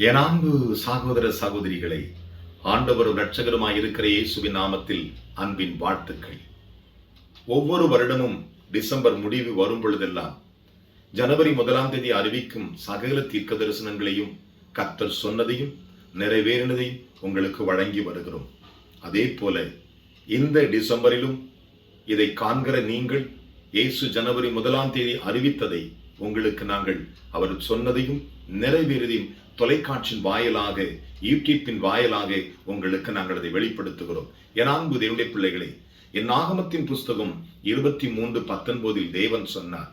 என் அன்பு சகோதர சகோதரிகளை, ஆண்டவரும் இரட்சகருமாய் இருக்கிற இயேசுவின் நாமத்தில் அன்பின் வாழ்த்துக்கள். ஒவ்வொரு வருடமும் டிசம்பர் முடிவு வரும் பொழுதெல்லாம் ஜனவரி 1ஆம் தேதி அறிவிக்கும் சகல தீர்க்க தரிசனங்களையும் கர்த்தர் சொன்னதையும் நிறைவேறினதையும் உங்களுக்கு வழங்கி வருகிறோம். அதே போல இந்த டிசம்பரிலும் இதை காண்கிற நீங்கள் இயேசு ஜனவரி 1ஆம் தேதி அறிவித்ததை உங்களுக்கு நாங்கள் அவர் சொன்னதையும் நிறைவேறியதையும் தொலைக்காட்சியின் வாயிலாக, யூடியூப்பின் வாயிலாக உங்களுக்கு நாங்கள் அதை வெளிப்படுத்துகிறோம். என் அன்பு தேவனுடைய பிள்ளைகளே, என் ஆகமத்தின் புஸ்தகம் 23:19 தேவன் சொன்னார்,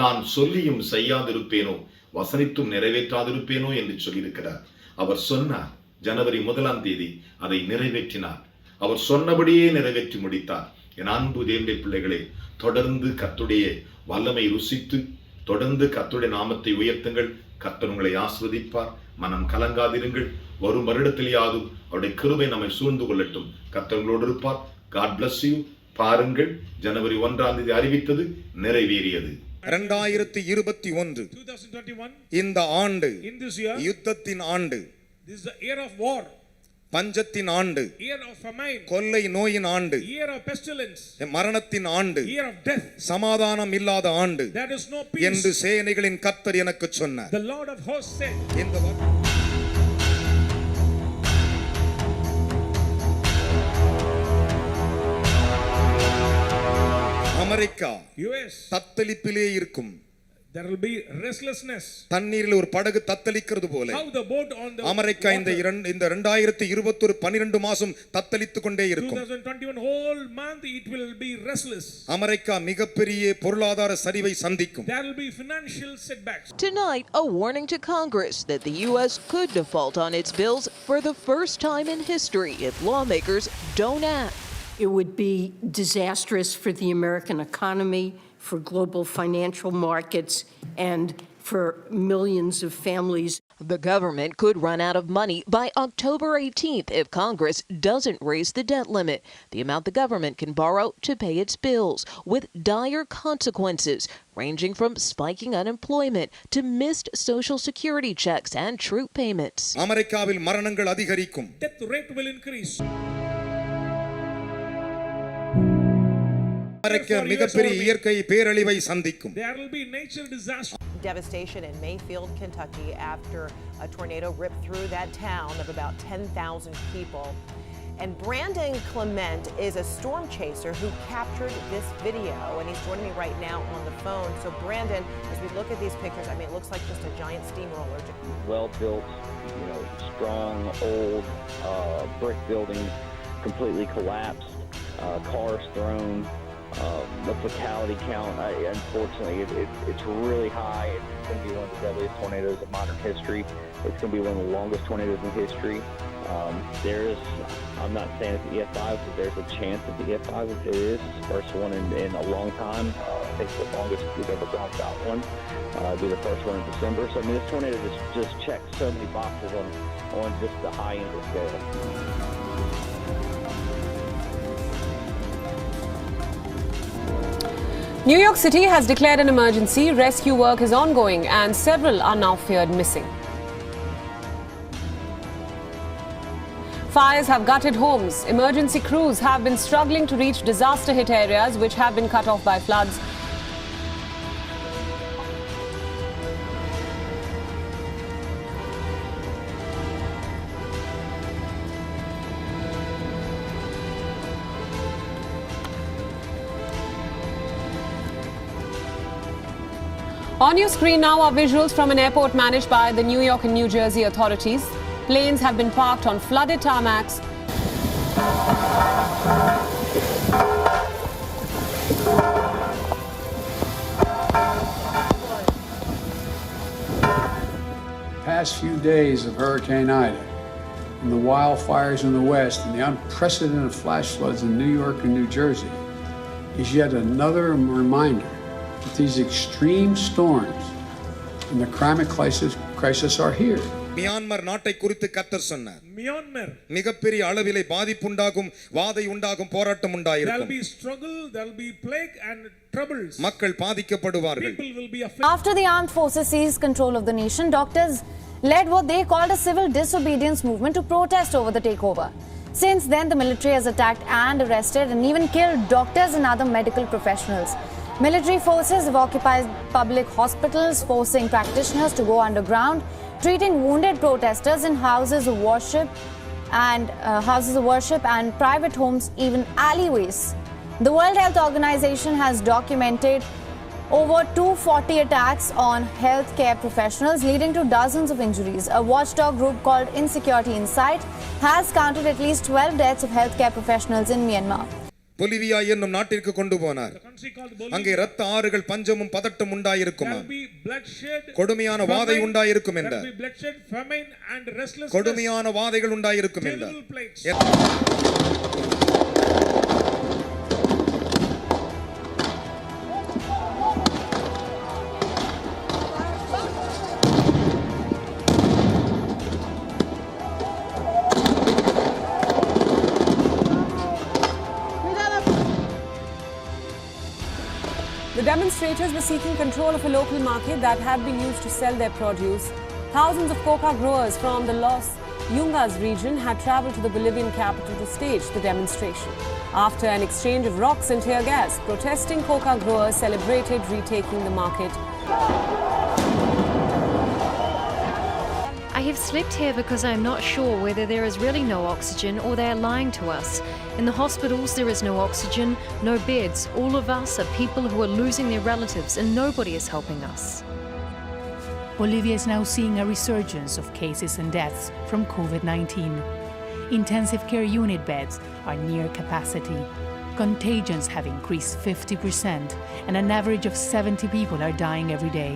நான் சொல்லியும் செய்யாதிருப்பேனோ, வசனித்தும் நிறைவேற்றாதிருப்பேனோ என்று சொல்லியிருக்கிறார். அவர் சொன்னார், ஜனவரி 1ஆம் தேதி அதை நிறைவேற்றினார். அவர் சொன்னபடியே நிறைவேற்றி முடித்தார். என் அன்பு தேவனுடைய பிள்ளைகளே, தொடர்ந்து கர்த்தருடைய வல்லமை ருசித்து தொடர்ந்து கர்த்தருடைய நாமத்தை உயர்த்துங்கள். கர்த்தர் உங்களை ஆசீர்வதிப்பார். மனம் கலங்காதிருங்கள். வரும் வருடத்திலேயாவது அவருடைய கிருபை நம்மை சூழ்ந்து கொள்ளட்டும். கர்த்தர் உங்களோடு இருப்பார். God bless you. பாருங்கள், ஜனவரி 1ஆம் தேதி அறிவித்தது நிறைவேறியது. 2021 இந்த ஆண்டு யுத்தத்தின் ஆண்டு, பஞ்சத்தின் ஆண்டு, கொள்ளை நோயின் ஆண்டு, மரணத்தின் ஆண்டு, சமாதானம் இல்லாத ஆண்டு என்று சேனைகளின் கர்த்தர் எனக்கு சொன்னார். அமெரிக்கா தத்தளிப்பிலே இருக்கும். There will be restlessness. தண்ணீரில் ஒரு படகு தத்தளிக்கிறது போல அமெரிக்கா இந்த 2021 12 மாசம் தத்தளித்துக் கொண்டே இருக்கும். 2021 whole month it will be restless. America மிகப்பெரிய பொருளாதார சரிவை சந்திக்கும். There will be financial setbacks. Tonight, a warning to Congress that the U.S. could default on its bills for the first time in history if lawmakers don't act. It would be disastrous for the American economy, for global financial markets, and for millions of families. The government could run out of money by October 18th if Congress doesn't raise the debt limit, the amount the government can borrow to pay its bills, with dire consequences ranging from spiking unemployment to missed Social Security checks and troop payments. அமெரிக்காவில் மரணங்கள் அதிகரிக்கும். Death rate will increase. America மிகப்பெரிய இயற்கை பேரழிவை சந்திக்கும். There will be nature disaster. Devastation in Mayfield, Kentucky after a tornado ripped through that town of about 10,000 people. And Brandon Clement is a storm chaser who captured this video, and he's joining me right now on the phone. So Brandon, as we look at these pictures, I mean, it looks like just a giant steamroller. Well built, strong, old brick building completely collapsed, cars thrown. The fatality count, unfortunately, it's really high. It's going to be one of the deadliest tornadoes in modern history. It's going to be one of the longest tornadoes in history. I'm not saying it's the EF5, but there's a chance that the EF5 it is the first one in a long time. I think the longest we've ever gone without one. It'll be the first one in December. So I mean, this tornado just checked so many boxes on just the high end of the scale. New York City has declared an emergency. Rescue work is ongoing and several are now feared missing. Fires have gutted homes. Emergency crews have been struggling to reach disaster-hit areas which have been cut off by floods. On your screen now are visuals from an airport managed by the New York and New Jersey authorities. Planes have been parked on flooded tarmacs. Past few days of Hurricane Ida and the wildfires in the West and the unprecedented flash floods in New York and New Jersey is yet another reminder that these extreme storms and the climate crisis are here. Myanmar நாட்டை குறித்து கர்த்தர் சொன்னார். Myanmar. மிகப்பெரிய அளவிலே பாதிப்புண்டாகும், வாதை உண்டாகும், போராட்டம் There will உண்டாயிருக்கும். be struggle, there will be plague and troubles. மக்கள் பாதிக்கப்படுவார்கள். People will be afflicted. After the armed forces seized control of the nation, doctors led what they called a civil disobedience movement to protest over the takeover. Since then, the military has attacked and arrested and even killed doctors and other medical professionals. Military forces have occupied public hospitals, forcing practitioners to go underground, treating wounded protesters in houses of worship and private homes, even alleyways. The World Health Organization has documented over 240 attacks on healthcare professionals, leading to dozens of injuries. A watchdog group called Insecurity Insight has counted at least 12 deaths of healthcare professionals in Myanmar. Bolivia என்னும் நாட்டிற்கு கொண்டு போனார். The country called Bolivia. அங்கே இரத்த ஆறுகள், பஞ்சமும் பதட்டம் உண்டாயிருக்குமா, There will be bloodshed, கொடுமையான வாதை உண்டாயிருக்கும் there என்றார். will be bloodshed, famine and restlessness. கொடுமையான வாதைகள் உண்டாயிருக்கும் என்றார். Terrible plagues. The demonstrators were seeking control of a local market that had been used to sell their produce. Thousands of coca growers from the Los Yungas region had traveled to the Bolivian capital to stage the demonstration. After an exchange of rocks and tear gas, protesting coca growers celebrated retaking the market. I have slept here because I am not sure whether there is really no oxygen or they are lying to us. In the hospitals, there is no oxygen, no beds. All of us are people who are losing their relatives and nobody is helping us. Bolivia is now seeing a resurgence of cases and deaths from COVID-19. Intensive care unit beds are near capacity. Contagions have increased 50% and an average of 70 people are dying every day.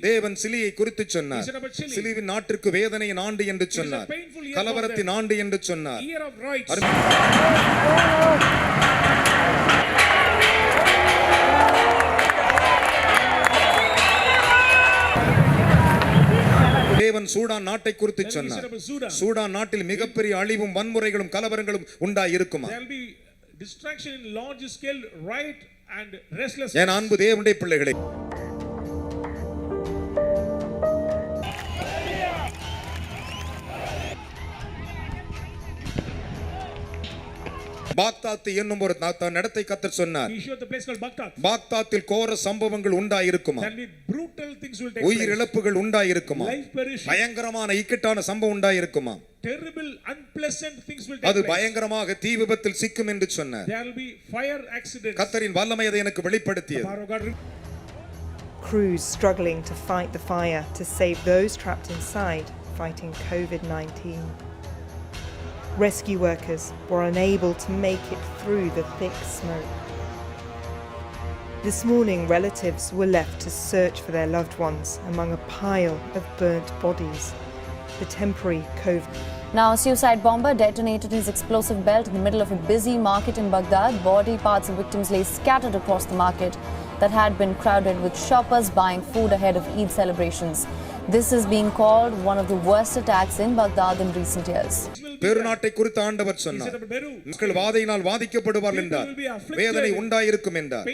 தேவன் சிலியை குறித்து சொன்னார். சிலிவின் நாட்டிற்கு வேதனையின் ஆண்டு என்று சொன்னார். கலவரத்தின் ஆண்டு என்று சொன்னார். Year of rights. தேவன் சூடான் நாட்டை குறித்து சொன்னார். சூடான் நாட்டில் மிகப்பெரிய அழிவும், வன்முறைகளும், கலவரங்களும் உண்டாயிருக்குமா? There will be distraction in large scale, riot and restlessness. என் அன்பு தேவனுடைய பிள்ளைகளே, பாக்தாத் என்னும் ஒரு இடத்தை கர்த்தர் சொன்னார். He showed the place called Baghdad. பாக்தாத்தில் கோர சம்பவங்கள் உண்டாயிருக்குமா? There will be brutal things will take place. உயிர் இழப்புகள் உண்டாயிருக்குமா? Life perishing. பயங்கரமான இக்கட்டான சம்பவம் உண்டாயிருக்குமா? Terrible unpleasant things will take அது place. பயங்கரமாக தீ விபத்தில் சிக்கும் என்று சொன்னார். There will be fire accidents. கர்த்தரின் வல்லமை அதை எனக்கு வெளிப்படுத்தியது. Crews struggling to fight the fire to save those trapped inside fighting COVID-19. Rescue workers were unable to make it through the thick smoke. This morning, relatives were left to search for their loved ones among a pile of burnt bodies. The temporary COVID. Now, a suicide bomber detonated his explosive belt in the middle of a busy market in Baghdad. Body parts of victims lay scattered across the market that had been crowded with shoppers buying food ahead of Eid celebrations. This is being called one of the worst attacks in Baghdad in recent years. பெருநாட்டை குறித்து ஆண்டவர் சொன்னார். மக்கள் வாதையினால் வாதிக்கப்படுவார்கள் என்றார். வேதனை உண்டாயிருக்கும் என்றார்.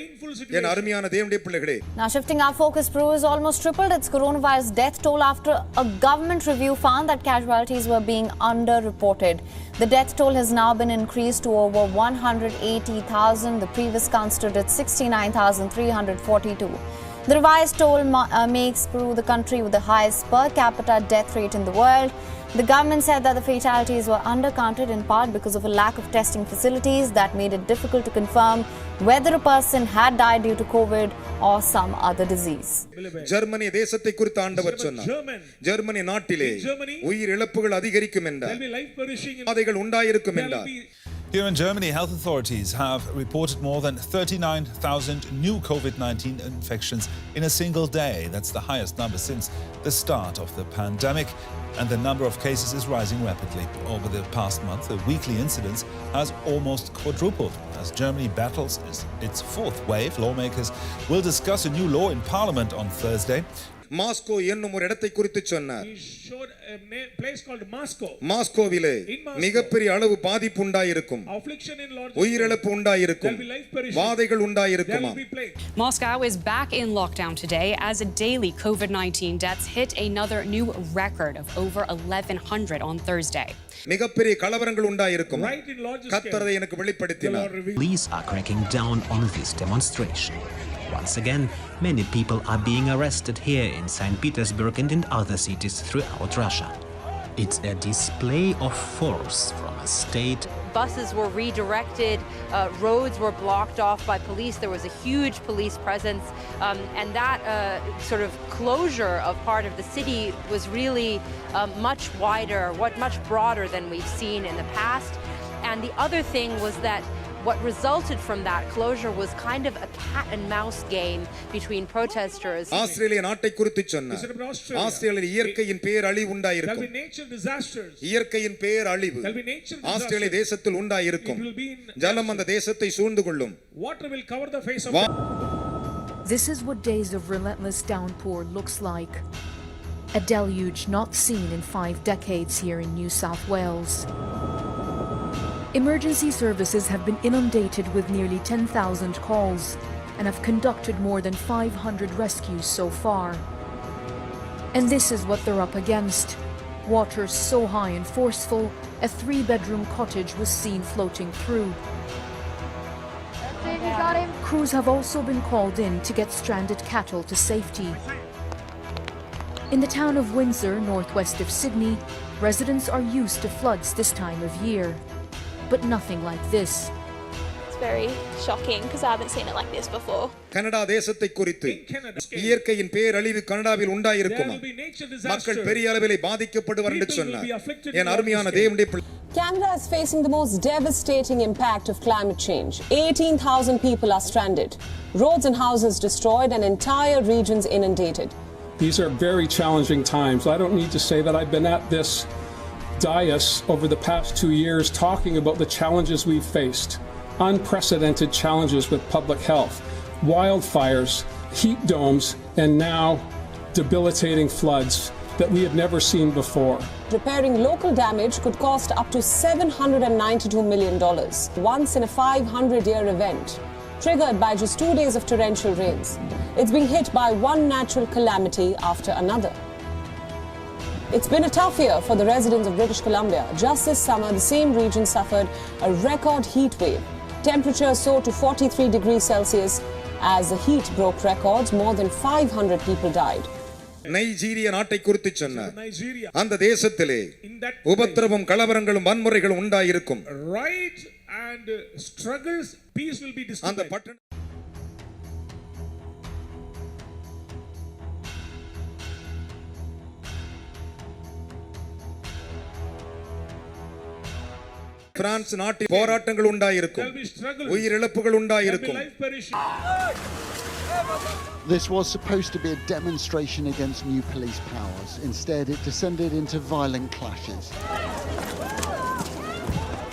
என் அருமையான தேவனுடைய பிள்ளைகளே. Now shifting our focus, Peru has almost tripled its coronavirus death toll after a government review found that casualties were being underreported. The death toll has now been increased to over 180,000. The previous count stood at 69,342. The revised toll makes Peru the country with the highest per capita death rate in the world. The government said that the fatalities were undercounted in part because of a lack of testing facilities that made it difficult to confirm whether a person had died due to COVID or some other disease. Germany தேசத்தை குறித்து ஆண்டவர் சொன்னார். Germany நாட்டிலே உயிர் இழப்புகள் அதிகரிக்கும் என்றார். வாதைகள் உண்டாயிருக்கும் என்றார். Here in Germany, health authorities have reported more than 39,000 new COVID-19 infections in a single day. That's the highest number since the start of the pandemic. And the number of cases is rising rapidly. Over the past month, the weekly incidence has almost quadrupled. As Germany battles its fourth wave, lawmakers will discuss a new law in Parliament on Thursday. Moscow என்னும் ஒரு இடத்தை குறித்து சொன்னார். He showed a place called Moscow. மாஸ்கோவிலே மிகப்பெரிய அளவு பாதிப்பு உண்டாயிருக்கும். Affliction in large. உயிரிழப்பு உண்டாயிருக்கும். வாதைகள் உண்டாயிருக்குமா? Moscow is back in lockdown today as daily COVID-19 deaths hit another new record of over 1,100 on Thursday. மிகப்பெரிய கலவரங்கள் உண்டாயிருக்கும். கர்த்தர் அதை எனக்கு வெளிப்படுத்தினார். Police are cracking down on this demonstration. Once again, many people are being arrested here in St. Petersburg and in other cities throughout Russia. It's a display of force from a state. Buses were redirected, roads were blocked off by police. There was a huge police presence, and that sort of closure of part of the city was really much wider, much broader than we've seen in the past. And the other thing was that what resulted from that closure was kind of a cat and mouse game between protesters. ஆஸ்திரேலிய நாட்டை குறித்து சொன்னார். ஆஸ்திரேலிய இயற்கையின் பேரழிவு உண்டாயிருக்கும். இயற்கையின் பேரழிவு ஆஸ்திரேலிய தேசத்தில் உண்டாயிருக்கும். ஜலம் அந்த தேசத்தை சூழ்ந்து கொள்ளும். Water will cover the face of. This is what days of relentless downpour looks like. A deluge not seen in 5 decades here in New South Wales. Emergency services have been inundated with nearly 10,000 calls and have conducted more than 500 rescues so far. And this is what they're up against. Water so high and forceful, a 3-bedroom cottage was seen floating through. Crews have also been called in to get stranded cattle to safety. In the town of Windsor, northwest of Sydney, residents are used to floods this time of year. But nothing like this. It's very shocking because I haven't seen it like this before. Canada தேசத்தை குறித்து இயற்கையின் பேரழிவு கனடாவில் உண்டாயிருக்குமா? மக்கள் பெரிய அளவிலே பாதிக்கப்படுவார் என்று சொன்னார். என் அருமையான தேவனுடைய பிள்ளைகளே, Canada is facing the most devastating impact of climate change. 18,000 people are stranded, roads and houses destroyed, and entire regions inundated. These are very challenging times. I don't need to say that I've been at this dais over the past 2 years talking about the challenges we've faced. Unprecedented challenges with public health, wildfires, heat domes, and now debilitating floods that we have never seen before. Repairing local damage could cost up to $792 million, once in a 500-year event, triggered by just 2 days of torrential rains. It's being hit by one natural calamity after another. It's been a tough year for the residents of British Columbia. Just this summer, the same region suffered a record heat wave. Temperatures soared to 43 degrees Celsius. As the heat broke records, more than 500 people died. நைஜீரிய நாட்டை குறித்து சொன்னார். அந்த தேசத்திலே உபத்திரவம், கலவரங்களும் வன்முறைகளும் உண்டாயிருக்கும். Right and struggles, peace will be disturbed. அந்த பட்டணம் France நாட்டில் போராட்டங்கள் உண்டாயிருக்கும். உயிரிழப்புகள் உண்டாயிருக்கும். This was supposed to be a demonstration against new police powers. Instead, it descended into violent clashes.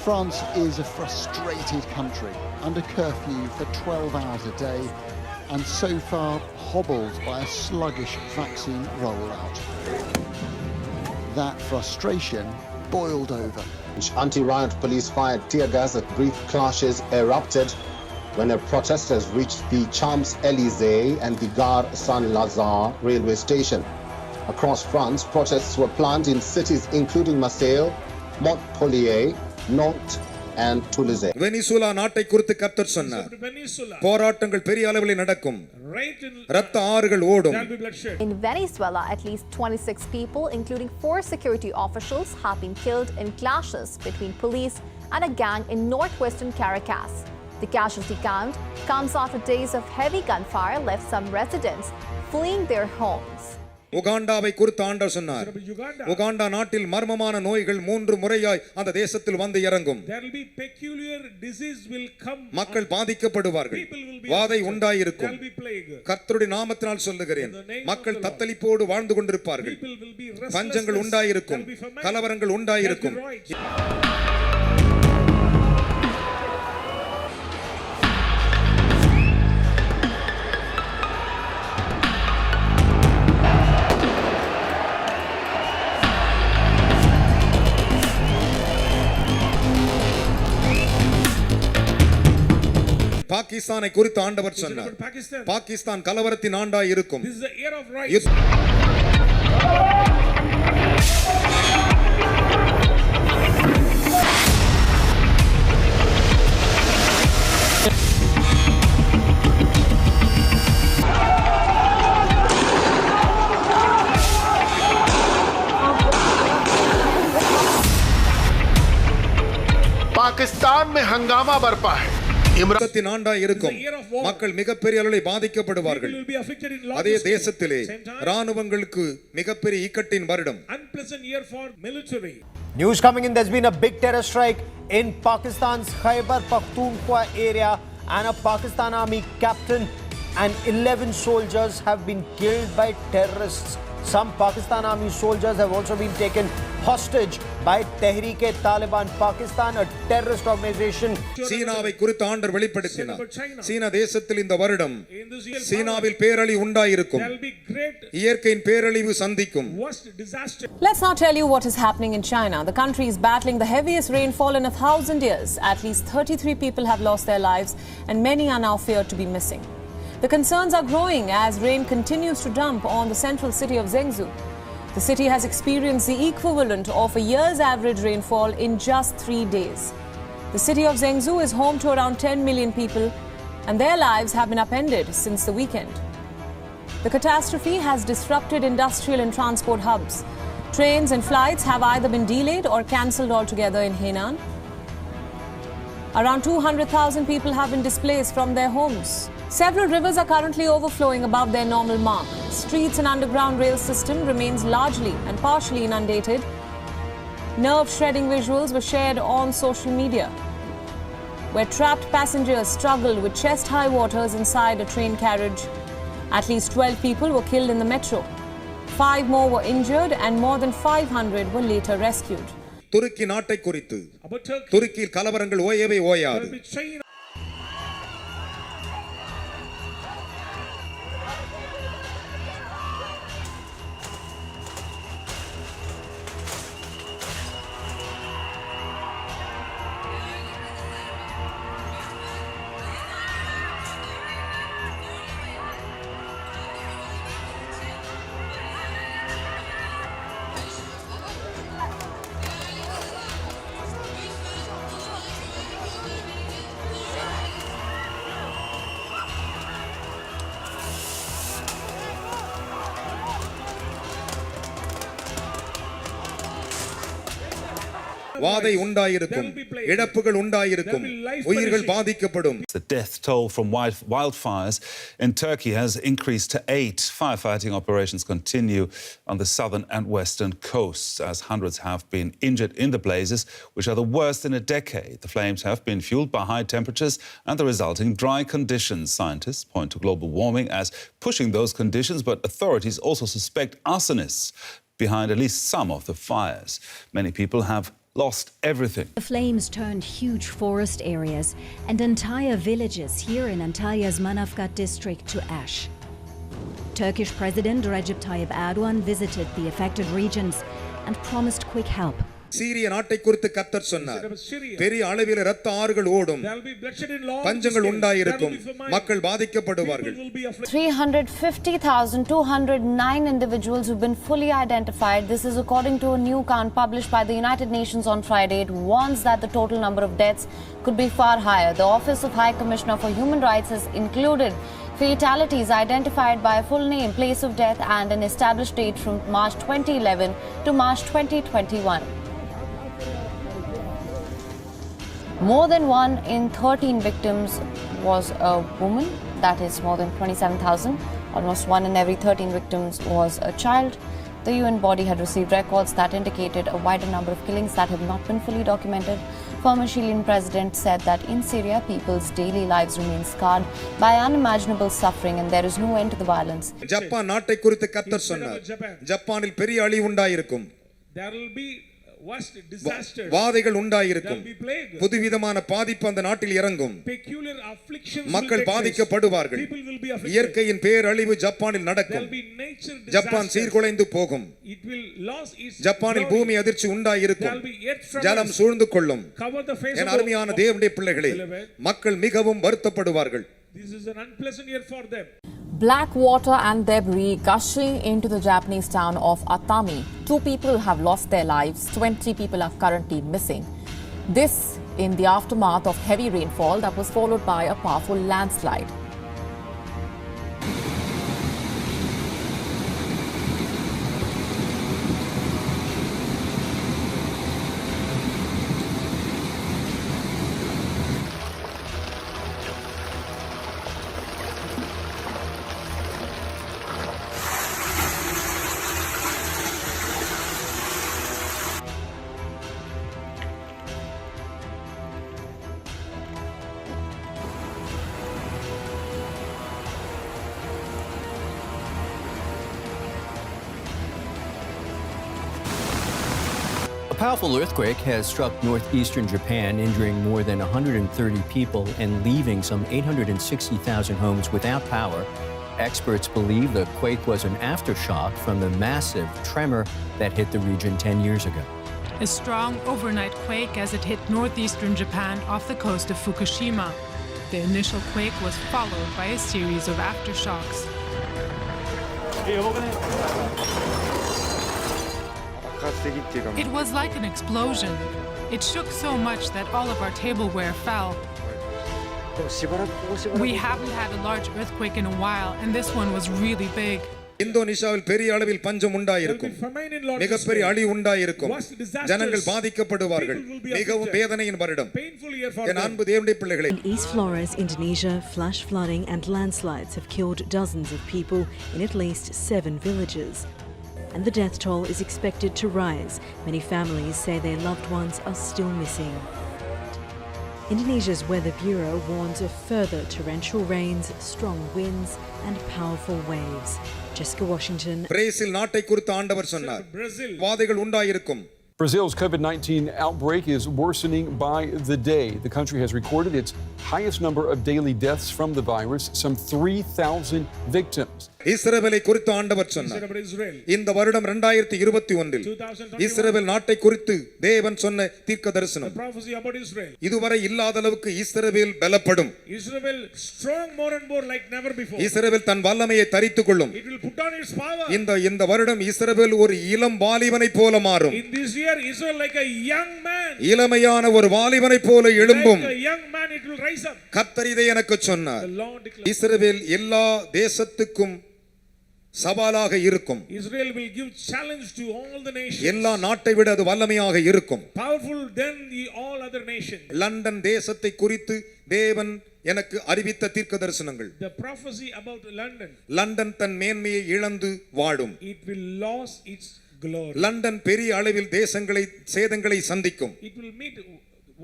France is a frustrated country, under curfew for 12 hours a day, and so far hobbled by a sluggish vaccine rollout. That frustration boiled over. Anti-riot police fired tear gas as brief clashes erupted when protesters reached the Champs-Élysées and the Gare Saint-Lazare railway station. Across France, protests were planned in cities including Marseille, Montpellier, Nantes and Toulouse. Venezuela நாட்டை குறித்து கர்த்தர் சொன்னார். போராட்டங்கள் பெரிய அளவில் நடக்கும். இரத்த ஆறுகள் ஓடும். In Venezuela, at least 26 people, including 4 security officials, have been killed in clashes between police and a gang in northwestern Caracas. The casualty count comes after days of heavy gunfire left some residents fleeing their homes. உகாண்டாவை குறித்து ஆண்டவர் சொன்னார். Uganda நாட்டில் மர்மமான நோய்கள் 3 முறையாய் அந்த தேசத்தில் வந்து இறங்கும். மக்கள் பாதிக்கப்படுவார்கள். வாதை உண்டாயிருக்கும். கர்த்தருடைய நாமத்தினால் சொல்லுகிறேன், மக்கள் தத்தளிப்போடு வாழ்ந்து கொண்டிருப்பார்கள். பஞ்சங்கள் உண்டாயிருக்கும். கலவரங்கள் உண்டாயிருக்கும். பாகிஸ்தானை குறித்து ஆண்டவர் சொன்னார் பாகிஸ்தான் கலவரத்தின் ஆண்டாய் இருக்கும். This is the year of rights. Pakistan में हंगामा बरपा है. இம்ராத்தின் ஆண்டாய் இருக்கும். மக்கள் மிகப்பெரிய அளவில் பாதிக்கப்படுவார்கள். அதே தேசத்திலே ராணுவங்களுக்கு மிகப்பெரிய இக்கட்டின் வருடம். Unpleasant year for military. News coming in, there's been a big terror strike in Pakistan's Khyber Pakhtunkhwa area, and a Pakistan army captain and 11 soldiers have been killed by terrorists. Some Pakistan army soldiers have also been taken hostage by Tehreek-e-Taliban Pakistan, a terrorist organization. சீனாவை குறித்து ஆண்டவர் வெளிப்படுத்தினார். சீனா தேசத்தில் இந்த வருடம் சீனாவில் பேரழிவு உண்டாயிருக்கும். இயற்கையின் பேரழிவு சந்திக்கும். Let's now tell you what is happening in China. The country is battling the heaviest rainfall in 1,000 years. At least 33 people have lost their lives and many are now feared to be missing. The concerns are growing as rain continues to dump on the central city of Zhengzhou. The city has experienced the equivalent of a year's average rainfall in just 3 days. The city of Zhengzhou is home to around 10 million people, and their lives have been upended since the weekend. The catastrophe has disrupted industrial and transport hubs. Trains and flights have either been delayed or cancelled altogether in Henan. Around 200,000 people have been displaced from their homes. Several rivers are currently overflowing above their normal mark. Streets and underground rail system remains largely and partially inundated. Nerve-shredding visuals were shared on social media, where trapped passengers struggled with chest-high waters inside a train carriage. At least 12 people were killed in the metro. 5 more were injured and more than 500 were later rescued. துருக்கி நாட்டை குறித்து துருக்கியில் கலவரங்கள் ஓயவே ஓயாது. வாதை உண்டாயிருக்கும், இழப்புகள் உண்டாயிருக்கும், உயிர்கள் பாதிக்கப்படும். The death toll from wildfires in Turkey has increased to 8. Firefighting operations continue on the southern and western coasts as hundreds have been injured in the blazes, which are the worst in a decade. The flames have been fueled by high temperatures and the resulting dry conditions. Scientists point to global warming as pushing those conditions, but authorities also suspect arsonists behind at least some of the fires. Many people have lost everything. The flames turned huge forest areas and entire villages here in Antalya's Manavgat district to ash. Turkish President Recep Tayyip Erdogan visited the affected regions and promised quick help. சீரிய நாட்டை குறித்து கர்த்தர் சொன்னார். பெரிய அளவில் இரத்த ஆறுகள் ஓடும், பஞ்சங்கள் உண்டாயிருக்கும், மக்கள் பாதிக்கப்படுவார்கள். 350,209 individuals who've been fully identified. This is according to a new count published by the United Nations on Friday. It warns that the total number of deaths could be far higher. The Office of High Commissioner for Human Rights has included fatalities identified by a full name, place of death and an established date from March 2011 to March 2021. More than 1 in 13 victims was a woman, that is more than 27,000. Almost 1 in every 13 victims was a child. The UN body had received records that indicated a wider number of killings that have not been fully documented. Former Chilean president said that in Syria, people's daily lives remain scarred by unimaginable suffering and there is no end to the violence. Japan நாட்டை குறித்து கர்த்தர் சொன்னார். ஜப்பானில் பெரிய அழிவு உண்டாயிருக்கும். There will be worst disasters. வாதைகள் உண்டாயிருக்கும். There will be plague. புதுவிதமான பாதிப்பு அந்த நாட்டில் இறங்கும். Peculiar afflictions. மக்கள் பாதிக்கப்படுவார்கள். People will be afflicted. இயற்கையின் பேரழிவு ஜப்பானில் நடக்கும். There will be nature disasters. Japan சீர்குலைந்து போகும். It will lose its ஜப்பானில் பூமி அதிர்ச்சி உண்டாயிருக்கும். There will be earth tremors. ஜலம் சூழ்ந்து கொள்ளும். Cover the face என் அருமையான தேவனுடைய பிள்ளைகளே, மக்கள் மிகவும் வருத்தப்படுவார்கள். This is an unpleasant year for them. Black water and debris gushing into the Japanese town of Atami. 2 people have lost their lives. 20 people are currently missing. This in the aftermath of heavy rainfall that was followed by a powerful landslide. A powerful earthquake has struck northeastern Japan, injuring more than 130 people and leaving some 860,000 homes without power. Experts believe the quake was an aftershock from the massive tremor that hit the region 10 years ago. A strong overnight quake as it hit northeastern Japan off the coast of Fukushima. The initial quake was followed by a series of aftershocks. It was like an explosion. It shook so much that all of our tableware fell. We haven't had a large earthquake in a while, and this one was really big. இந்தோனேஷியாவில் பெரிய அளவில் பஞ்சம் உண்டாயிருக்கும். மிகப்பெரிய அழிவு உண்டாயிருக்கும். ஜனங்கள் பாதிக்கப்படுவார்கள். மிகவும் வேதனையின் வருடம். என் அன்பு தேவனுடைய பிள்ளைகளே. In East Flores, Indonesia, flash flooding and landslides have killed dozens of people in at least 7 villages. And the death toll is expected to rise. Many families say their loved ones are still missing. Indonesia's Weather Bureau warns of further torrential rains, strong winds and powerful waves. Jessica Washington. Brazil நாட்டை குறித்து ஆண்டவர் சொன்னார். வாதைகள் உண்டாயிருக்கும். Brazil's COVID-19 outbreak is worsening by the day. The country has recorded its highest number of daily deaths from the virus, some 3,000 victims. இஸ்ரவேலை குறித்து ஆண்டவர் சொன்னார். இந்த வருடம் 2021 இஸ்ரவேல் நாட்டை குறித்து தேவன் சொன்ன தீர்க்கதரிசனம். இதுவரை இல்லாத அளவுக்கு இஸ்ரவேல் பலப்படும். இஸ்ரவேல் தன் வல்லமையை தரித்துக் கொள்ளும். இந்த வருடம் இஸ்ரவேல் ஒரு இளம் வாலிபனை போல மாறும். இளமையான ஒரு வாலிபனை போல எழும்பும். கர்த்தர் இதை எனக்கு சொன்னார். இஸ்ரவேல் எல்லா தேசத்துக்கும் சவாலாக இருக்கும். Israel will give challenge to all the nations. எல்லா நாட்டை விட அது வல்லமையாக இருக்கும். Powerful than all other nations. London தேசத்தை குறித்து தேவன் எனக்கு அறிவித்த தீர்க்கதரிசனங்கள். The prophecy about London. London தன் மேன்மையை இழந்து வாடும். It will lose its glory. London பெரிய அளவில் சேதங்களை சந்திக்கும். It will meet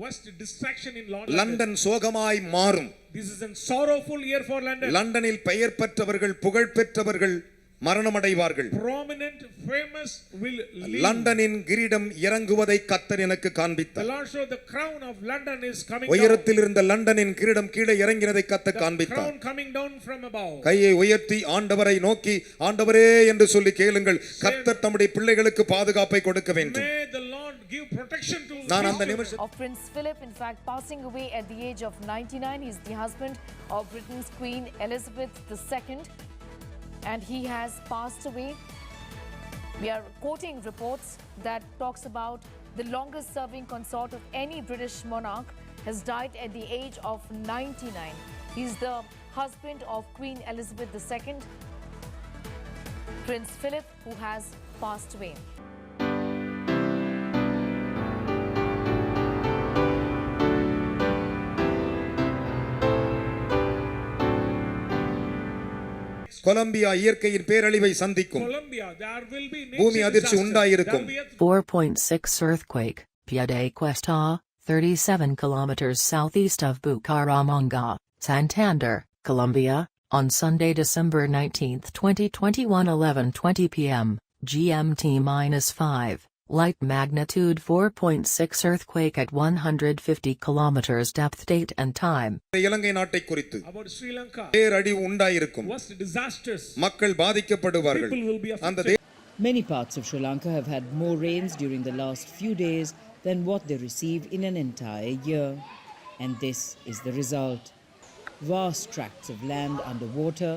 worst distraction in London. London சோகமாய் மாறும். This is a sorrowful year for London. லண்டனில் பெயர் பெற்றவர்கள், புகழ் பெற்றவர்கள் மரணமடைவார்கள். Prominent, famous will leave. லண்டனின் கிரீடம் இறங்குவதை கர்த்தர் எனக்கு காண்பித்தார். The Lord showed the crown of London is coming down. உயரத்தில் இருந்த லண்டனின் கிரீடம் கீழே இறங்கினதை கர்த்தர் காண்பித்தார். The crown coming down from above. கையை உயர்த்தி ஆண்டவரை நோக்கி ஆண்டவரே என்று சொல்லி கேளுங்கள். கர்த்தர் தம்முடைய பிள்ளைகளுக்கு பாதுகாப்பை கொடுக்க வேண்டும். May the Lord give protection to நான் அந்த நிமிஷம் of Prince Philip, in fact passing away at the age of 99. He is the husband of Britain's Queen Elizabeth II. And he has passed away. We are quoting reports that talks about the longest serving consort of any British monarch has died at the age of 99. He is the husband of Queen Elizabeth II, Prince Philip, who has passed away. Colombia இயற்கையின் பேரழிவை சந்திக்கும். பூமி அதிர்ச்சி உண்டாயிருக்கும். 4.6 earthquake, Piedecuesta, 37 kilometers southeast of Bucaramanga, Santander, Colombia, on Sunday, December 19, 2021, 11:20 p.m. GMT-5. Light magnitude 4.6 earthquake at 150 kilometers depth, date and time. இலங்கை நாட்டை குறித்து About Sri Lanka. பேரழிவு உண்டாயிருக்கும். Worst disasters. மக்கள் பாதிக்கப்படுவார்கள். People will be அந்த affected. Many parts of Sri Lanka have had more rains during the last few days than what they receive in an entire year. And this is the result. Vast tracts of land underwater,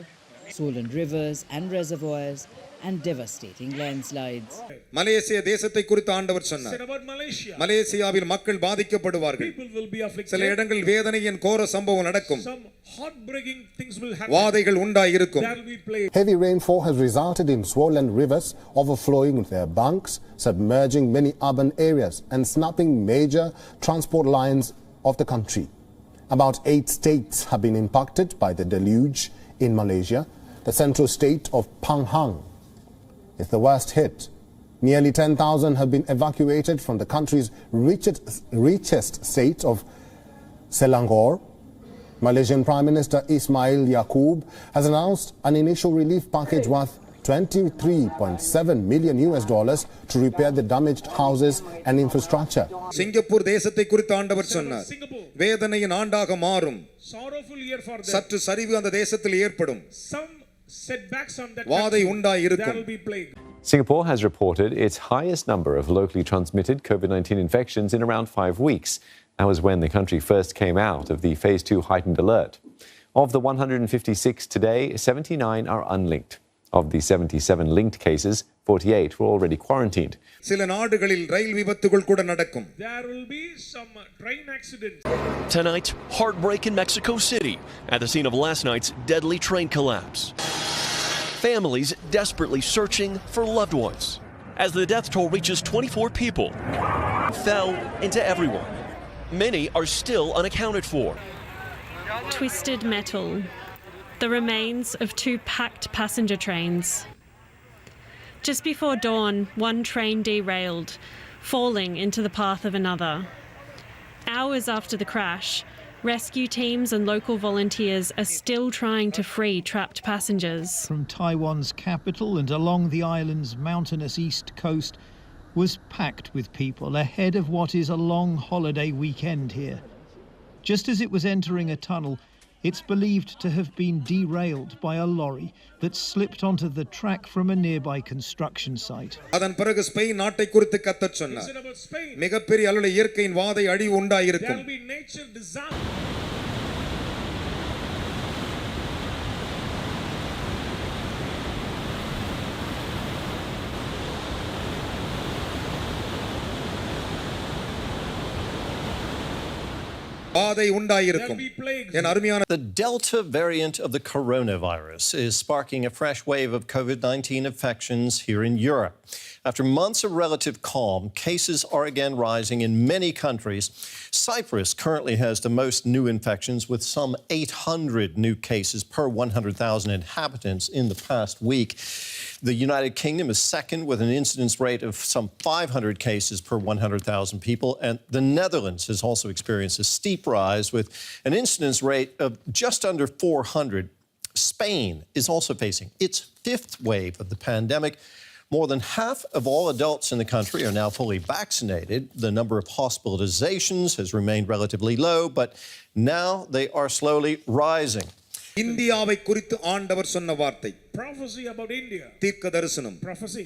swollen rivers and reservoirs, and devastating landslides. மலேசிய தேசத்தை குறித்து ஆண்டவர் சொன்னார். Said about Malaysia. மலேசியாவில் மக்கள் பாதிக்கப்படுவார்கள். People will be afflicted. சில இடங்களில் வேதனையின் கோர சம்பவம் நடக்கும். Some heartbreaking things will happen. வாதைகள் உண்டாயிருக்கும். There will be plague. Heavy rainfall has resulted in swollen rivers overflowing their banks, submerging many urban areas and snapping major transport lines of the country. About 8 states have been impacted by the deluge in Malaysia. The central state of Pahang is the worst hit. Nearly 10,000 have been evacuated from the country's richest state of Selangor. Malaysian Prime Minister Ismail Yaqoob has announced an initial relief package worth $23.7 million to repair the damaged houses and infrastructure. Singapore தேசத்தை குறித்து ஆண்டவர் சொன்னார். வேதனையின் ஆண்டாக மாறும். Sorrowful year for them. சற்று சரிவு அந்த தேசத்தில் ஏற்படும். Some setbacks on that. வாதை There உண்டாயிருக்கும். will be plague. Singapore has reported its highest number of locally transmitted COVID-19 infections in around 5 weeks. That was when the country first came out of the Phase 2 heightened alert. Of the 156 today, 79 are unlinked. Of the 77 linked cases, 48 were already quarantined. சில நாடுகளில் ரயில் விபத்துகள் கூட நடக்கும். There will be some train accidents. Tonight, heartbreak in Mexico City at the scene of last night's deadly train collapse. Families desperately searching for loved ones. As the death toll reaches 24 people, fell into everyone. Many are still unaccounted for. Twisted metal. The remains of 2 packed passenger trains. Just before dawn, one train derailed, falling into the path of another. Hours after the crash, rescue teams and local volunteers are still trying to free trapped passengers. From Taiwan's capital and along the island's mountainous east coast was packed with people ahead of what is a long holiday weekend here. Just as it was entering a tunnel, it's believed to have been derailed by a lorry that slipped onto the track from a nearby construction site. அதன் பிறகு Spain நாட்டை குறித்து கர்த்தர் சொன்னார். மிகப்பெரிய அளவில் இயற்கையின் வாதை அழிவு உண்டாயிருக்கும். There will be nature disaster. The Delta variant of the coronavirus is sparking a fresh wave of COVID-19 infections here in Europe. After months of relative calm, cases are again rising in many countries. Cyprus currently has the most new infections, with some 800 new cases per 100,000 inhabitants in the past week. The United Kingdom is second with an incidence rate of some 500 cases per 100,000 people. And the Netherlands has also experienced a steep rise with an incidence rate of just under 400. Spain is also facing its 5th wave of the pandemic. More than half of all adults in the country are now fully vaccinated. The number of hospitalizations has remained relatively low, but now they are slowly rising. இந்தியாவை குறித்து ஆண்டவர் சொன்ன வார்த்தை. Prophecy about India. தீர்க்க தரிசனம். Prophecy.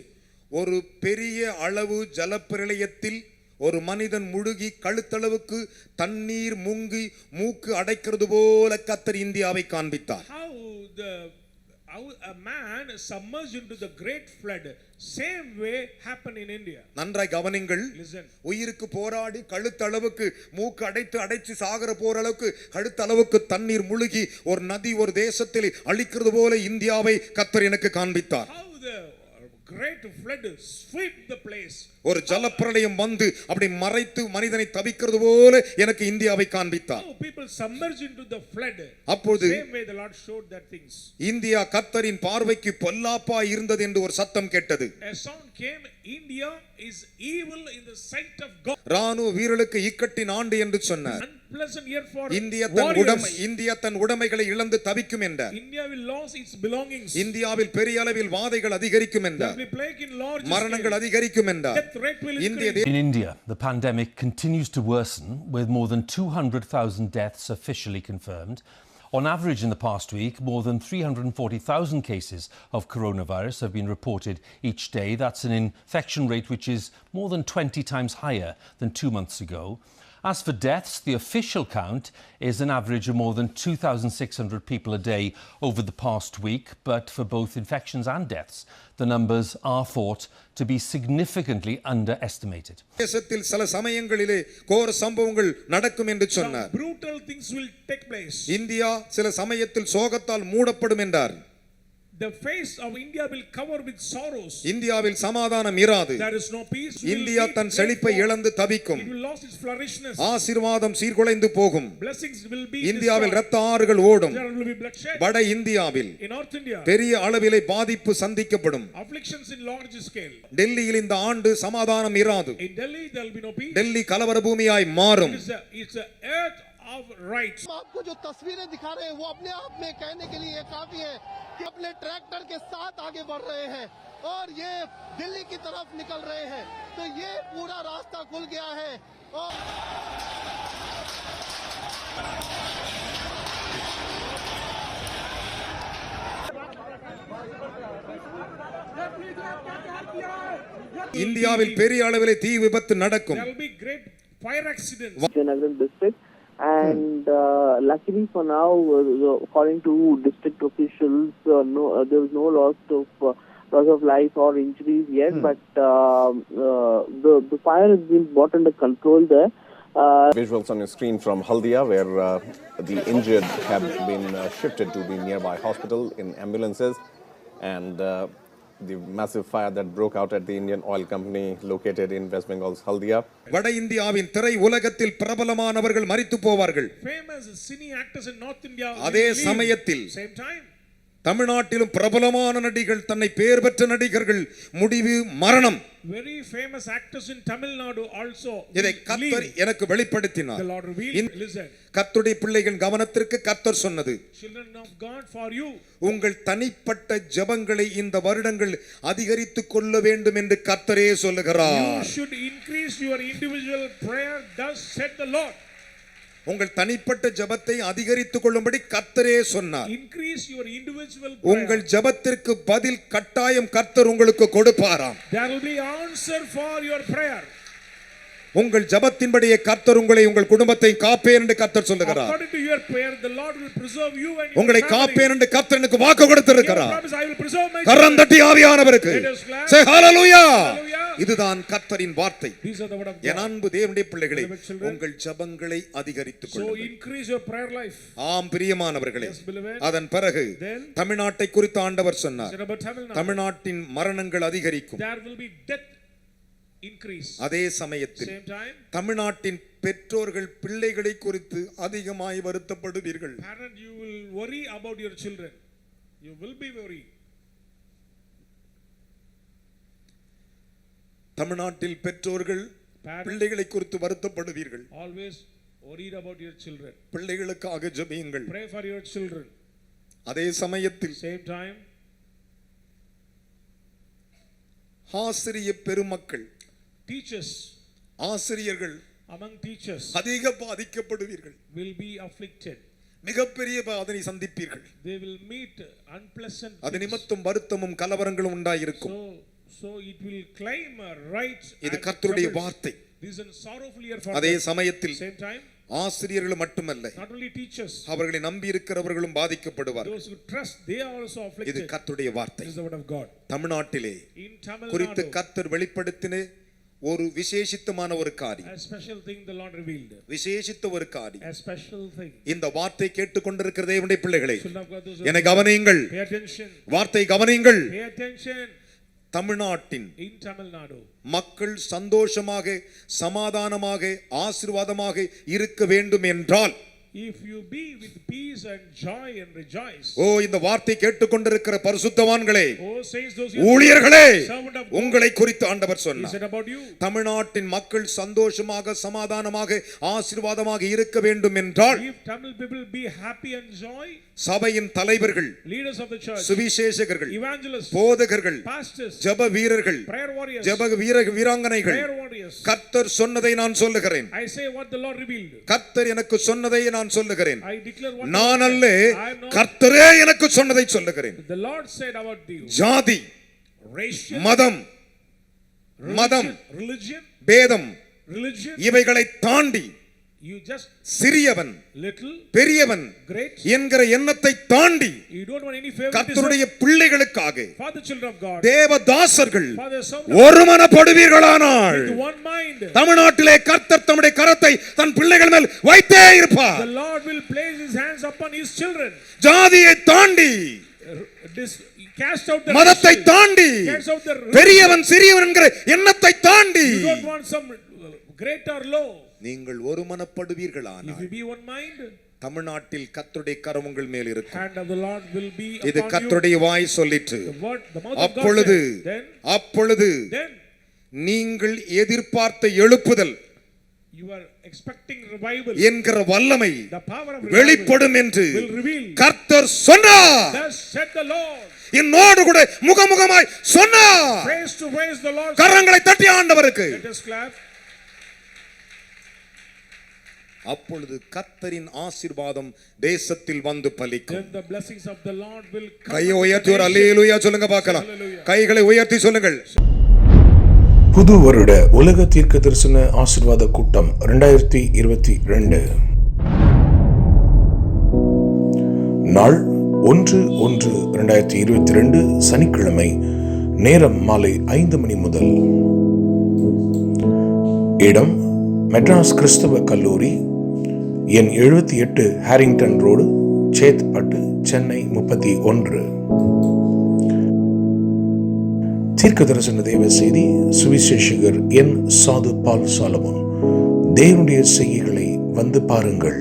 ஒரு பெரிய அளவு ஜலப்பிரளயத்தில் ஒரு மனிதன் முழுகி கழுத்தளவுக்கு தண்ணீர் முங்கி மூக்கு அடைக்கிறது போல கர்த்தர் இந்தியாவை காண்பித்தார். How a man submerged into the great flood, same way happened in India. நன்றாய் கவனிங்கள். உயிருக்கு போராடி கழுத்தளவுக்கு மூக்கு அடைத்து சாகர போற அளவுக்கு கழுத்தளவுக்கு தண்ணீர் முழுகி ஒரு நதி ஒரு தேசத்தில் அழிக்கிறது போல இந்தியாவை கர்த்தர் எனக்கு காண்பித்தார். How the great flood swept the place. ஒரு ஜலப்பிரளயம் வந்து அப்படி மறைத்து மனிதனை தவிக்கிறது போல எனக்கு இந்தியாவை காண்பித்தார். People submerged into the flood. அப்பொழுது same way the Lord showed that things. India கர்த்தரின் பார்வைக்கு பொல்லாப்பா இருந்தது என்று ஒரு சத்தம் கேட்டது. A sound came India is evil in the sight of God. ராணுவ வீரர்களுக்கு இக்கட்டின் ஆண்டு என்று சொன்னார். Unpleasant year for இந்தியா தன் உடைமைகளை இழந்து தவிக்கும் என்றார். India will lose its belongings. இந்தியாவில் பெரிய அளவில் வாதைகள் அதிகரிக்கும் என்றார். மரணங்கள் அதிகரிக்கும் என்றார். In India, the pandemic continues to worsen with more than 200,000 deaths officially confirmed. On average in the past week, more than 340,000 cases of coronavirus have been reported each day. That's an infection rate which is more than 20 times higher than 2 months ago. As for deaths, the official count is an average of more than 2,600 people a day over the past week. But for both infections and deaths, the numbers are thought to be significantly underestimated. தேசத்தில் சில சமயங்களிலே கோர சம்பவங்கள் நடக்கும் என்று சொன்னார். Brutal things will take place. India சில சமயத்தில் சோகத்தால் மூடப்படும் என்றார். The face of India will cover with sorrows. இந்தியாவில் சமாதானம் இராது. There is no peace. India தன் செழிப்பை இழந்து தவிக்கும். It will lose its flourishness. ஆசீர்வாதம் சீர்குலைந்து போகும். Blessings will be இந்தியாவில் இரத்த ஆறுகள் ஓடும். There will be bloodshed. வட இந்தியாவில் In North India பெரிய அளவிலே பாதிப்பு சந்திக்கப்படும். Afflictions in large scale. டெல்லியில் இந்த ஆண்டு சமாதானம் இராது. In Delhi there will be no peace. Delhi கலவர பூமியாய் மாறும். It's a earth of rights. आपको जो तस्वीरें दिखा रहे हैं वो अपने आप में कहने के लिए काफी है कि अपने ट्रैक्टर के साथ आगे बढ़ रहे हैं और ये दिल्ली की तरफ निकल रहे हैं, तो ये पूरा रास्ता खुल गया है। और இந்தியாவில் பெரிய அளவிலே தீ விபத்து நடக்கும். There will be great fire accidents. Vizianagaram district. And luckily for now, according to district officials, there was no loss of life or injuries yet. But the fire has been brought under control there. Visuals on your screen from Haldia, where the injured have been shifted to the nearby hospital in ambulances, and the massive fire that broke out at the Indian oil company located in West Bengal's Haldia. வட இந்தியாவின் திரை உலகத்தில் பிரபலமானவர்கள் மரித்து போவார்கள். Famous cine actors in North India. அதே சமயத்தில் same time தமிழ்நாட்டிலும் பிரபலமான நடிகர்கள், தன்னை பெயர் பெற்ற நடிகர்கள் முடிவு மரணம். Very famous actors in Tamil Nadu also. இதை கர்த்தர் எனக்கு வெளிப்படுத்தினார். The Lord revealed. Listen. கர்த்தருடைய பிள்ளைகள் கவனத்திற்கு கர்த்தர் சொன்னது, Children of God, for you, உங்கள் தனிப்பட்ட ஜெபங்களை இந்த வருடங்கள் அதிகரித்துக் கொள்ள வேண்டும் என்று கர்த்தரே சொல்லுகிறார். You should increase your individual prayer, thus said the Lord. உங்கள் தனிப்பட்ட ஜெபத்தை அதிகரித்துக் கொள்ளும்படி கர்த்தரே சொன்னார். Increase your individual prayer. உங்கள் ஜெபத்திற்கு பதில் கட்டாயம் கர்த்தர் உங்களுக்கு கொடுப்பாராம். There will be answer for your prayer. உங்கள் ஜெபத்தின்படியே கர்த்தர் உங்களை உங்கள் குடும்பத்தை காப்பேன் என்று கர்த்தர் சொல்லுகிறார். According to your prayer, the Lord will preserve you and your உங்களை காப்பேன் என்று கர்த்தர் எனக்கு வாக்கு கொடுத்திருக்கிறார். I will preserve my கரம் தட்டி ஆவியானவருக்கு say hallelujah. இதுதான் கர்த்தரின் வார்த்தை. These are the word of God. என் அன்பு தேவனுடைய பிள்ளைகளே, உங்கள் ஜெபங்களை அதிகரித்துக் So கொள்ளுங்கள். increase your prayer life. ஆம் பிரியமானவர்களே, Yes, beloved. அதன் பிறகு தமிழ்நாட்டை குறித்து ஆண்டவர் சொன்னார், Said about Tamil Nadu. தமிழ்நாட்டின் மரணங்கள் அதிகரிக்கும். There will be death increase. அதே சமயத்தில் Same time, தமிழ்நாட்டின் பெற்றோர்கள் பிள்ளைகளை குறித்து அதிகமாய் வருத்தப்படுவீர்கள். parent, you will worry about your children. You will be worried. தமிழ்நாட்டில் பெற்றோர்கள் பிள்ளைகளை குறித்து வருத்தப்படுவீர்கள். Always worried about your children. பிள்ளைகளுக்காக ஜெபியுங்கள். Pray for your children. அதே சமயத்தில் Same time, ஆசிரிய பெருமக்கள், teachers, ஆசிரியர்கள் among teachers, அதிக பாதிக்கப்படுவீர்கள். will be afflicted. மிகப்பெரிய பாதனை சந்திப்பீர்கள். They will meet unpleasant. அது நிமித்தம் வருத்தமும் கலவரங்களும் உண்டாயிருக்கும். So it will claim rights. இது கர்த்தருடைய வார்த்தை. This is sorrowful year for அதே them. சமயத்தில் Same time, ஆசிரியர்கள் மட்டுமல்ல, not only teachers, அவர்களை நம்பி இருக்கிறவர்களும் பாதிக்கப்படுவார்கள். those who trust, they are also afflicted. இது கர்த்தருடைய வார்த்தை. This is the word of God. தமிழ்நாட்டிலே In Tamil குறித்து Nadu, கர்த்தர் வெளிப்படுத்தின ஒரு விசேஷித்தமான ஒரு காரியம், a special thing the Lord revealed. விசேஷித்த ஒரு காரியம். A special thing. இந்த வார்த்தை கேட்டுக்கொண்டிருக்கிற தேவனுடைய பிள்ளைகளே, Children of God, those என்னை கவனியுங்கள். pay attention. வார்த்தை கவனியுங்கள். Pay attention. தமிழ்நாட்டின் In Tamil Nadu, மக்கள் சந்தோஷமாக, சமாதானமாக, ஆசீர்வாதமாக இருக்க வேண்டும் என்றால், If you be with peace and joy and rejoice. ஓ இந்த வார்த்தை கேட்டுக்கொண்டிருக்கிற பரிசுத்தவான்களே, Oh says those ஊழியர்களே, servant of God. உங்களை குறித்து ஆண்டவர் He சொன்னார். said about you. தமிழ்நாட்டின் மக்கள் சந்தோஷமாக சமாதானமாக ஆசீர்வாதமாக இருக்க வேண்டும் என்றால், If Tamil people be happy and joy, சபையின் தலைவர்கள், leaders of the church, சுவிசேஷகர்கள், evangelists, போதகர்கள், pastors, ஜெப வீரர்கள், prayer warriors, ஜெப வீராங்கனைகள், prayer warriors. கர்த்தர் சொன்னதை நான் சொல்லுகிறேன். I say what the Lord revealed. கர்த்தர் எனக்கு சொன்னதை நான் சொல்லுகிறேன். I declare what நான் அல்ல, I am not. கர்த்தரே எனக்கு சொன்னதை சொல்லுகிறேன். The Lord said about you. ஜாதி, Racial, மதம், religion, பேதம், religion, இவைகளை தாண்டி you just சிறியவன், little, பெரியவன் great என்கிற எண்ணத்தை தாண்டி you don't want any favoritism கர்த்தருடைய பிள்ளைகளுக்காக for the children of God. தேவதாசர்கள் For the son ஒருமனப்படுவீர்களானால் with one mind, தமிழ்நாட்டிலே கர்த்தர் தம்முடைய கரத்தை தன் பிள்ளைகள் மேல் வைத்தே இருப்பார். the Lord will place his hands upon his children. ஜாதியை தாண்டி, Cast out the மதத்தை racial, தாண்டி, cast out the பெரியவன் சிறியவன் என்கிற எண்ணத்தை தாண்டி you don't want some great or low. நீங்கள் ஒருமனப்படுவீர்களானால் If you be one mind, தமிழ்நாட்டில் கர்த்தருடைய கரம் உங்கள் மேல் இருக்கும். hand of the Lord will be இது upon கர்த்தருடைய வாய் சொல்லிற்று. you. The mouth of God அப்பொழுது said, அப்பொழுது then நீங்கள் எதிர்பார்த்த எழுப்புதல் you are expecting revival. என்கிற வல்லமை The power of revival வெளிப்படும் என்று will reveal. கர்த்தர் சொன்னார். Thus said the Lord. என்னோடு கூட முகமுகமாய் சொன்னார். Praise to praise the Lord. கரங்களை தட்டி ஆண்டவருக்கு. Let us clap. அப்பொழுது கர்த்தரின் ஆசீர்வாதம் தேசத்தில் வந்து பலிக்கும். Then the blessings of the Lord will come. கையை உயர்த்தி ஒரு அல்லேலூயா சொல்லுங்க பார்க்கலாம். கைகளை உயர்த்தி சொல்லுங்கள். புது வருட உலக தீர்க்க தரிசன ஆசீர்வாத கூட்டம் 2022 நாள் 1/1/2022 சனிக்கிழமை, நேரம் மாலை 5 மணி முதல். இடம் மெட்ராஸ் கிறிஸ்தவ கல்லூரி, எண் 78, ஹாரிங்டன் ரோடு, சேத்பட், சென்னை 31. தீர்க்க தரிசன தேவ செய்தி சுவிசேஷகர் என். சாது பால் சாலமோன். தேவனுடைய செய்கைகளை வந்து பாருங்கள்.